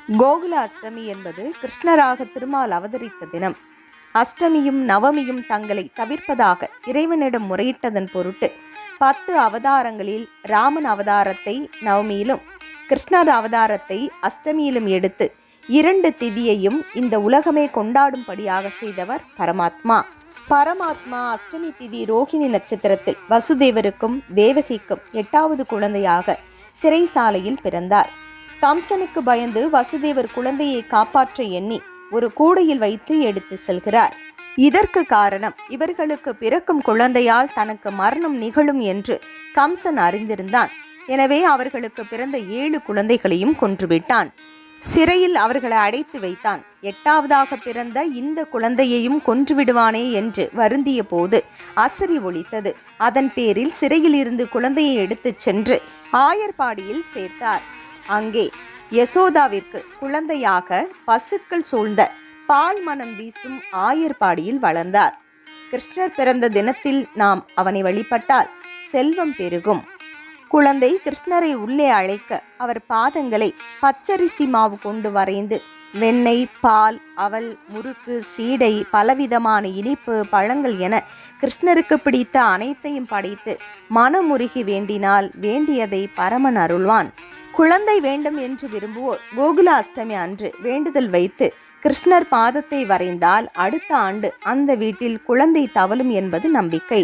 கோகுல அஷ்டமி என்பது கிருஷ்ணராக திருமால் அவதரித்த தினம். அஷ்டமியும் நவமியும் தங்களை தவிர்ப்பதாக இறைவனிடம் முறையிட்டதன் பொருட்டு 10 அவதாரங்களில் ராமன் அவதாரத்தை நவமியிலும் கிருஷ்ணர் அவதாரத்தை அஷ்டமியிலும் எடுத்து 2 திதியையும் இந்த உலகமே கொண்டாடும்படியாக செய்தவர் பரமாத்மா. பரமாத்மா அஷ்டமி திதி ரோகிணி நட்சத்திரத்தில் வசுதேவருக்கும் தேவகிக்கும் 8வது குழந்தையாக சிறைசாலையில் பிறந்தார். கம்சனுக்கு பயந்து வசுதேவர் குழந்தையை காப்பாற்ற எண்ணி ஒரு கூடையில் வைத்து எடுத்து செல்கிறார். இதற்கு காரணம், இவர்களுக்கு பிறக்கும் குழந்தையால் தனக்கு மரணம் நிகழும் என்று கம்சன் அறிந்திருந்தான். எனவே அவர்களுக்கு பிறந்த 7 குழந்தைகளையும் கொன்றுவிட்டான். சிறையில் அவர்களை அடைத்து வைத்தான். 8வதாக பிறந்த இந்த குழந்தையையும் கொன்றுவிடுவானே என்று வருந்திய போது அசரி ஒலித்தது. அதன் பேரில் சிறையில் இருந்து குழந்தையை எடுத்துச் சென்று ஆயர்பாடியில் சேர்த்தார். அங்கே யசோதாவிற்கு குழந்தையாக பசுக்கள் சூழ்ந்த பால் மனம் வீசும் ஆயர்பாடியில் வளர்ந்தார். கிருஷ்ணர் பிறந்த தினத்தில் நாம் அவனை வழிபட்டால் செல்வம் பெருகும். குழந்தை கிருஷ்ணரை உள்ளே அழைக்க அவர் பாதங்களை பச்சரிசி மாவு கொண்டு வரைந்து வெண்ணெய், பால், அவல், முறுக்கு, சீடை, பலவிதமான இனிப்பு, பழங்கள் என கிருஷ்ணருக்கு பிடித்த அனைத்தையும் படைத்து மனமுருகி வேண்டினால் வேண்டியதை பரமன் அருள்வான். குழந்தை வேண்டும் என்று விரும்புவோர் கோகுல அஷ்டமி அன்று வேண்டுதல் வைத்து கிருஷ்ணர் பாதத்தை வரைந்தால் அடுத்த ஆண்டு அந்த வீட்டில் குழந்தை தவழும் என்பது நம்பிக்கை.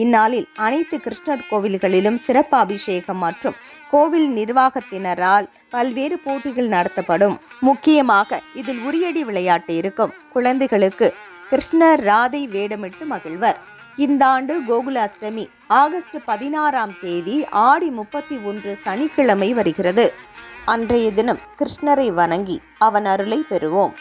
இந்நாளில் அனைத்து கிருஷ்ணர் கோவில்களிலும் சிறப்பு அபிஷேகம் மற்றும் கோவில் நிர்வாகத்தினரால் பல்வேறு போட்டிகள் நடத்தப்படும். முக்கியமாக இதில் உரியடி விளையாட்டு இருக்கும். குழந்தைகளுக்கு கிருஷ்ணர் ராதை வேடமிட்டு மகிழ்வர். இந்த ஆண்டு கோகுல அஷ்டமி ஆகஸ்ட் 16ஆம் தேதி ஆடி 31 சனிக்கிழமை வருகிறது. அன்றைய தினம் கிருஷ்ணரை வணங்கி அவன் அருளை பெறுவோம்.